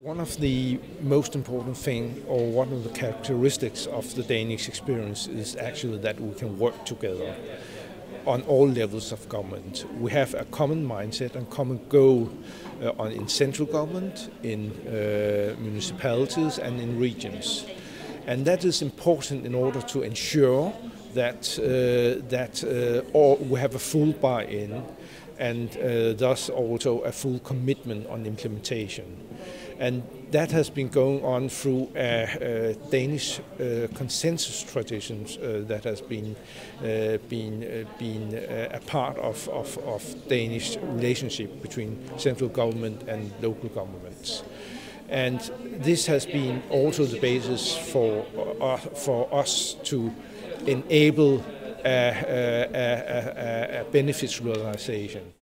One of the most important thing, or one of the characteristics of the Danish experience, is actually that we can work together on all levels of government. We have a common mindset and common goal in central government, in municipalities and in regions. And that is important in order to ensure that we have a full buy-in and thus also a full commitment on implementation. And that has been going on through Danish consensus traditions that has been a part of Danish relationship between central government and local governments. And this has been also the basis for us to enable a benefits realization.